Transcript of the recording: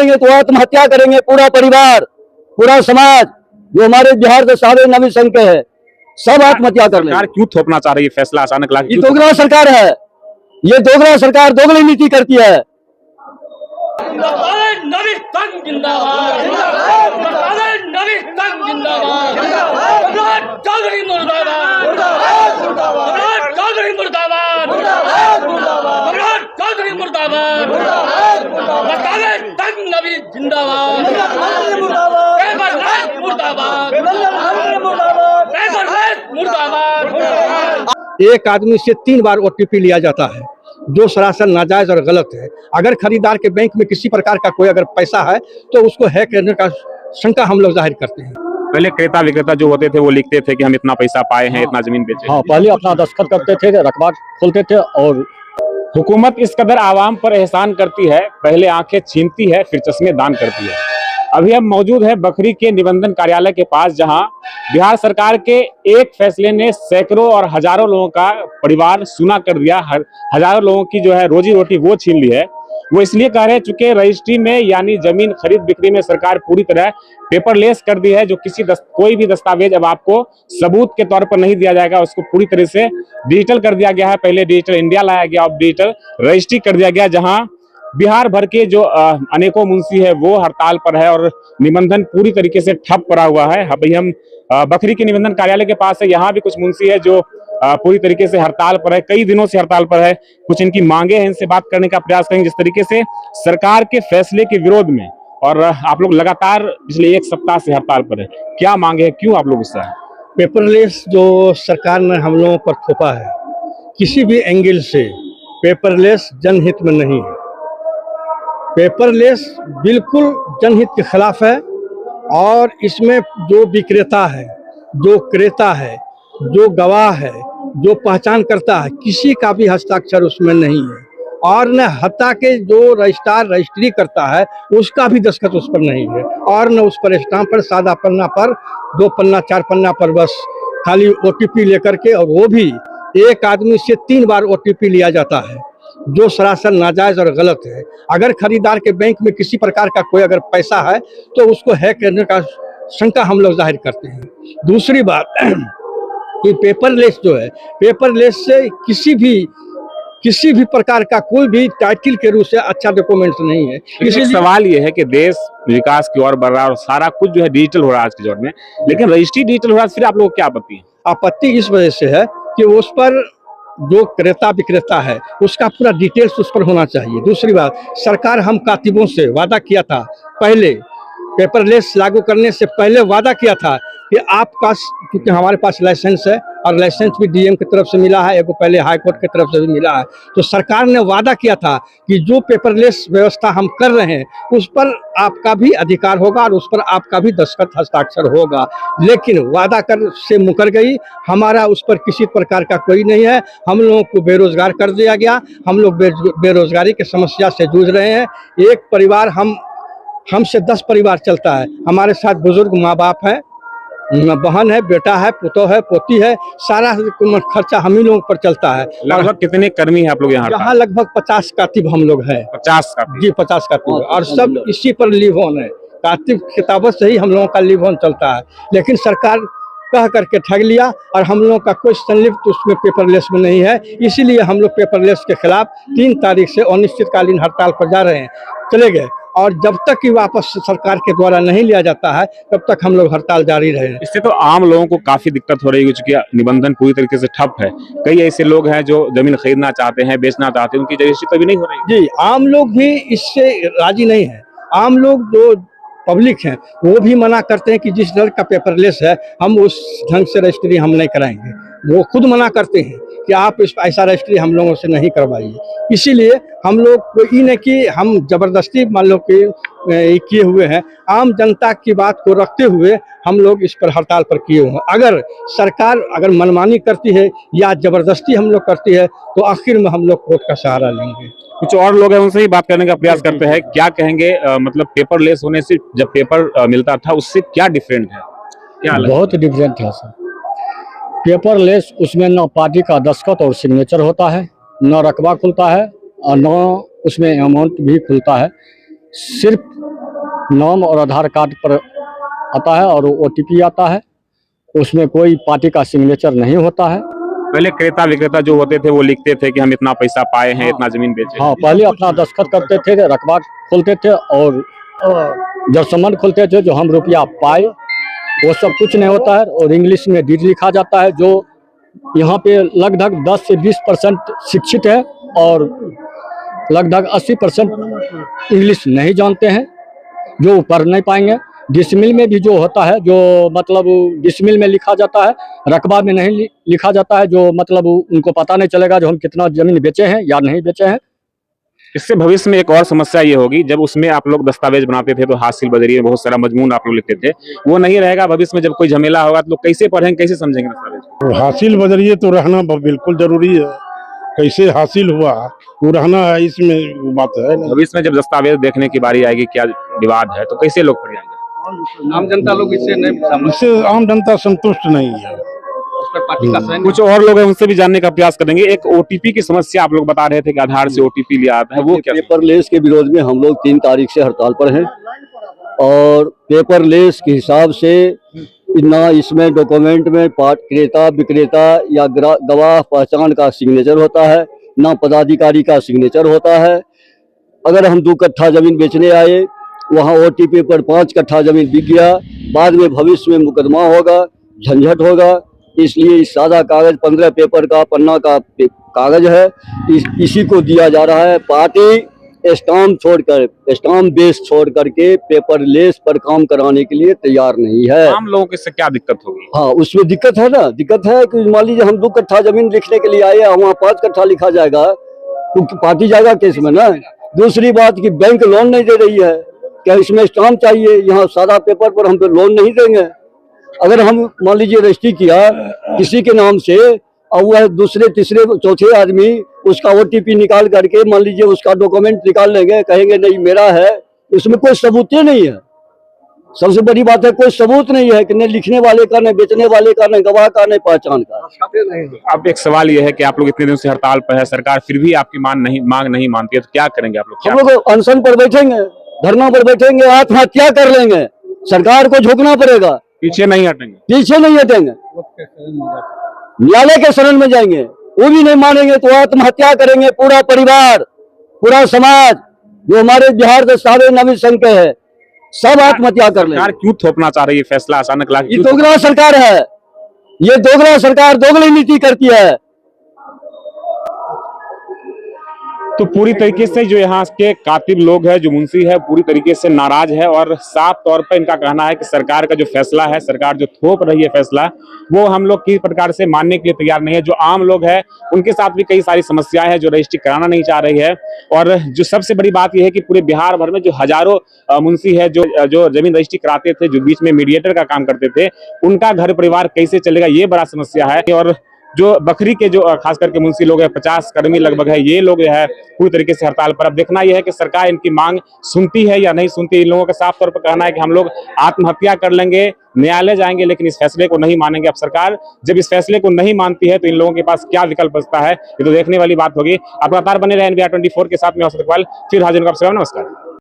करेंगे तो आत्महत्या करेंगे पूरा परिवार, पूरा समाज। जो हमारे बिहार के सारे नवी संघ के है सब आत्महत्या कर लेंगे। सरकार क्यों थोपना चाह रही है फैसला अचानक ला? ये दोगला सरकार है, ये दोगला सरकार दोगली नीति करती है। नवी संघ जिंदाबाद, नवी संघ जिंदाबाद, चौधरी मुर्दाबाद, चौधरी मुर्दाबाद, चौधरी मुर्दाबाद, संघ नवी जिंदाबाद, मुर्दाबाद, मुर्दाबाद। एक आदमी से 3 बार OTP लिया जाता है जो सरासर नाजायज और गलत है। अगर खरीदार के बैंक में किसी प्रकार का कोई अगर पैसा है तो उसको हैक करने का शंका हम लोग जाहिर करते हैं। पहले क्रेता विक्रेता जो होते थे वो लिखते थे कि हम इतना पैसा पाए हैं, इतना जमीन बेचे। हाँ, पहले अपना दस्तखत करते थे, रकबा खोलते थे। और हुकूमत इस कदर आवाम पर एहसान करती है, पहले आंखें छीनती है फिर चश्मे दान करती है। अभी हम मौजूद है बखरी के निबंधन कार्यालय के पास, जहां बिहार सरकार के एक फैसले ने सैकड़ों और हजारों लोगों का परिवार सूना कर दिया। हजारों लोगों की जो है रोजी रोटी वो छीन ली है। वो इसलिए कह रहे हैं चूंकि रजिस्ट्री में यानी जमीन खरीद बिक्री में सरकार पूरी तरह पेपरलेस कर दी है। जो कोई भी दस्तावेज अब आपको सबूत के तौर पर नहीं दिया जाएगा, उसको पूरी तरह से डिजिटल कर दिया गया है। पहले डिजिटल इंडिया लाया गया, अब डिजिटल रजिस्ट्री कर दिया गया, जहां बिहार भर के जो अनेकों मुंशी है वो हड़ताल पर है और निबंधन पूरी तरीके से ठप पड़ा हुआ है। अभी हम बखरी के निबंधन कार्यालय के पास है, यहाँ भी कुछ मुंशी है जो पूरी तरीके से हड़ताल पर है, कई दिनों से हड़ताल पर है। कुछ इनकी मांगे हैं, इनसे बात करने का प्रयास करेंगे। जिस तरीके से सरकार के फैसले के विरोध में और आप लोग लगातार पिछले 1 सप्ताह से हड़ताल पर है, क्या मांगे है, क्यों आप लोग गुस्सा है? पेपरलेस जो सरकार ने हम लोगों पर थोपा है, किसी भी एंगल से पेपरलेस जनहित में नहीं है। पेपरलेस बिल्कुल जनहित के खिलाफ है। और इसमें जो विक्रेता है, जो क्रेता है, जो गवाह है, जो पहचान करता है, किसी का भी हस्ताक्षर उसमें नहीं है। और न हत्या के जो रजिस्ट्रार रजिस्ट्री करता है उसका भी दस्तखत उस पर नहीं है। और न उस पर स्टाम्प पर, सादा पन्ना पर, 2 पन्ना 4 पन्ना पर बस खाली OTP लेकर के, और वो भी एक आदमी से 3 बार OTP लिया जाता है जो सरासर नाजायज और गलत है। अगर खरीदार के बैंक में किसी प्रकार का कोई अगर पैसा है तो उसको हैक करने का शंका हम लोग जाहिर करते हैं। दूसरी बात कि पेपरलेस जो है, पेपरलेस से किसी भी प्रकार का कोई भी टाइटल के रूप से अच्छा डॉक्यूमेंट नहीं है। इसी सवाल ये है कि देश विकास की ओर बढ़ रहा है और सारा कुछ जो है डिजिटल हो रहा है आज के दौर में, लेकिन रजिस्ट्री डिजिटल हो रहा है, फिर आप लोगों को क्या आपत्ति है? आपत्ति इस वजह से है कि उस पर जो क्रेता विक्रेता है उसका पूरा डिटेल्स उस पर होना चाहिए। दूसरी बात, सरकार हम कातिबों से वादा किया था, पहले पेपरलेस लागू करने से पहले वादा किया था कि आपका, क्योंकि हमारे पास लाइसेंस है और लाइसेंस भी DM की तरफ से मिला है, एक पहले हाई कोर्ट की तरफ से भी मिला है, तो सरकार ने वादा किया था कि जो पेपरलेस व्यवस्था हम कर रहे हैं उस पर आपका भी अधिकार होगा और उस पर आपका भी दस्तखत हस्ताक्षर होगा। लेकिन वादा कर से मुकर गई, हमारा उस पर किसी प्रकार का कोई नहीं है। हम लोगों को बेरोजगार कर दिया गया, हम लोग बेरोजगारी की समस्या से जूझ रहे हैं। एक परिवार हमसे 10 परिवार चलता है। हमारे साथ बुजुर्ग माँ बाप हैं, बहन है, बेटा है, पुतौ है, पोती है, सारा खर्चा हम ही लोगों पर चलता है। लगभग कितने कर्मी हैं आप लोग यहाँ? यहाँ लगभग 50 कातिब हम लोग हैं। 50 कातिब? जी 50 कातिब, और सब इसी पर लिव ऑन है। कातिब किताबत से ही हम लोगों का लिव ऑन चलता है। लेकिन सरकार कह करके ठग लिया और हम लोगों का कोई संलिप्त उसमें पेपरलेस में नहीं है। इसीलिए हम लोग पेपरलेस के खिलाफ 3 तारीख से अनिश्चितकालीन हड़ताल पर जा रहे हैं, चले गए। और जब तक कि वापस सरकार के द्वारा नहीं लिया जाता है तब तक हम लोग हड़ताल जारी रहेंगे। इससे तो आम लोगों को काफी दिक्कत हो रही है, क्योंकि निबंधन पूरी तरीके से ठप है। कई ऐसे लोग हैं जो जमीन खरीदना चाहते हैं, बेचना चाहते हैं, उनकी रजिस्ट्री तभी नहीं हो रही। जी, आम लोग भी इससे राजी नहीं है। आम लोग जो पब्लिक हैं वो भी मना करते हैं कि जिस ढंग का पेपरलेस है हम उस ढंग से रजिस्ट्री हम नहीं कराएंगे। वो खुद मना करते हैं कि आप इस ऐसा रजिस्ट्री हम लोगों से नहीं करवाइए। इसीलिए हम लोग कोई नहीं कि हम जबरदस्ती मान लो कि किए हुए हैं, आम जनता की बात को रखते हुए हम लोग इस पर हड़ताल पर किए हुए हैं। अगर सरकार अगर मनमानी करती है या जबरदस्ती हम लोग करती है तो आखिर में हम लोग कोर्ट का सहारा लेंगे। कुछ और लोग हैं, उनसे ही बात करने का प्रयास करते हैं। क्या कहेंगे, मतलब पेपरलेस होने से जब पेपर मिलता था उससे क्या डिफरेंट है? क्या बहुत डिफरेंट है सर। पेपरलेस उसमें न पार्टी का दस्तखत और सिग्नेचर होता है, न रकबा खुलता है और न उसमें अमाउंट भी खुलता है। सिर्फ नाम और आधार कार्ड पर आता है और OTP आता है। उसमें कोई पार्टी का सिग्नेचर नहीं होता है। पहले क्रेता विक्रेता जो होते थे वो लिखते थे कि हम इतना पैसा पाए हैं, इतना जमीन बेचे हैं। हाँ, पहले अपना दस्तखत करते थे, रकबा खोलते थे और जब संबंध खोलते थे जो हम रुपया पाए, वो सब कुछ नहीं होता है। और इंग्लिश में डीड लिखा जाता है। जो यहाँ पे लगभग 10 से 20% शिक्षित है और लगभग 80% इंग्लिश नहीं जानते हैं, जो पढ़ नहीं पाएंगे। डिसमिल में भी जो होता है, जो मतलब डिसमिल में लिखा जाता है, रकबा में नहीं लिखा जाता है, जो मतलब उनको पता नहीं चलेगा जो हम कितना जमीन बेचे हैं या नहीं बेचे हैं। इससे भविष्य में एक और समस्या ये होगी, जब उसमें आप लोग दस्तावेज बनाते थे तो हासिल बजरी में बहुत सारा मजमून आप लोग लिखते थे, वो नहीं रहेगा। भविष्य में जब कोई झमेला होगा तो लोग कैसे पढ़ेंगे, कैसे समझेंगे दस्तावेज? तो हासिल बजरिए तो रहना बिल्कुल जरूरी है। कैसे हासिल हुआ वो रहना है, इसमें बात है ना। भविष्य में जब दस्तावेज देखने की बारी आएगी, क्या विवाद है, तो कैसे लोग पढ़ जाएंगे? आम जनता लोग इससे नहीं, इससे आम जनता संतुष्ट नहीं है। पार्टी का सहन कुछ और लोग हैं, उनसे भी जानने का प्रयास करेंगे। एक OTP की समस्या आप लोग बता रहे थे कि आधार से OTP लिया आता है, वो क्या? पेपरलेस के विरोध में हम लोग 3 तारीख से हड़ताल पर हैं और पेपरलेस के हिसाब से ना इसमें डॉक्यूमेंट में क्रेता विक्रेता या गवाह पहचान का सिग्नेचर होता है, ना पदाधिकारी का सिग्नेचर होता है। अगर हम 2 कट्ठा जमीन बेचने आए, वहाँ OTP पर 5 कट्ठा जमीन बिक गया, बाद में भविष्य में मुकदमा होगा, झंझट होगा। इसलिए इस सादा कागज 15 पेपर का पन्ना का कागज है, इसी को दिया जा रहा है। पार्टी स्टाम्प बेस छोड़ करके पेपरलेस पर काम कराने के लिए तैयार नहीं है। आम लोगों को इससे क्या दिक्कत होगी? हाँ, उसमें दिक्कत है ना। दिक्कत है कि मान लीजिए हम 2 कट्ठा जमीन लिखने के लिए आए, वहाँ 5 कट्ठा लिखा जाएगा तो पार्टी जाएगा केस में ना। दूसरी बात कि बैंक लोन नहीं दे रही है, क्या इसमें स्टाम्प चाहिए? यहाँ सादा पेपर पर हम पे लोन नहीं देंगे। अगर हम मान लीजिए रजिस्ट्री किया किसी के नाम से और वह दूसरे तीसरे चौथे आदमी उसका OTP निकाल करके मान लीजिए उसका डॉक्यूमेंट निकाल लेंगे, कहेंगे नहीं मेरा है, उसमें कोई सबूत नहीं है। सबसे बड़ी बात है कोई सबूत नहीं है कि नहीं लिखने वाले का, नहीं बेचने वाले का, नहीं गवाह का, नहीं पहचान का। अब एक सवाल ये है कि आप लोग इतने दिन से हड़ताल पर है, सरकार फिर भी आपकी मांग नहीं मानती है, तो क्या करेंगे आप लोग? हम लोग अनशन पर बैठेंगे, धरना पर बैठेंगे, आत्महत्या कर लेंगे। सरकार को झुकना पड़ेगा, पीछे नहीं हटेंगे। पीछे नहीं हटेंगे, न्यायालय के शरण में जाएंगे। वो भी नहीं मानेंगे तो आत्महत्या करेंगे। पूरा परिवार, पूरा समाज, जो हमारे बिहार दस्तावेज नवीन संघ के है, सब आत्महत्या कर लेंगे। सरकार क्यों थोपना चाह रही है फैसला अचानक ला? ये दोगला सरकार है, ये दोगला सरकार दोगली नीति करती है। तो पूरी तरीके से जो यहाँ के कातिब लोग हैं, जो मुंशी है, पूरी तरीके से नाराज है और साफ तौर पर इनका कहना है कि सरकार का जो फैसला है, सरकार जो थोप रही है फैसला, वो हम लोग किसी प्रकार से मानने के लिए तैयार नहीं है। जो आम लोग हैं उनके साथ भी कई सारी समस्याएं हैं, जो रजिस्ट्री कराना नहीं चाह रही है। और जो सबसे बड़ी बात यह है कि पूरे बिहार भर में जो हजारों मुंशी है जो जमीन रजिस्ट्री कराते थे, जो बीच में मीडिएटर का काम करते थे, उनका घर परिवार कैसे चलेगा, ये बड़ा समस्या है। और जो बखरी के जो खास करके मुंशी लोग हैं, 50 कर्मी लगभग है, ये लोग है पूरी तरीके से हड़ताल पर। अब देखना यह है कि सरकार इनकी मांग सुनती है या नहीं सुनती। इन लोगों का साफ तौर पर कहना है कि हम लोग आत्महत्या कर लेंगे, न्यायालय जाएंगे, लेकिन इस फैसले को नहीं मानेंगे। अब सरकार जब इस फैसले को नहीं मानती है तो इन लोगों के पास क्या विकल्प बचता है, ये तो देखने वाली बात होगी। आप लगातार बने रहे NBR 24 के साथ में। फिर हाजिर होगा आपसे। नमस्कार।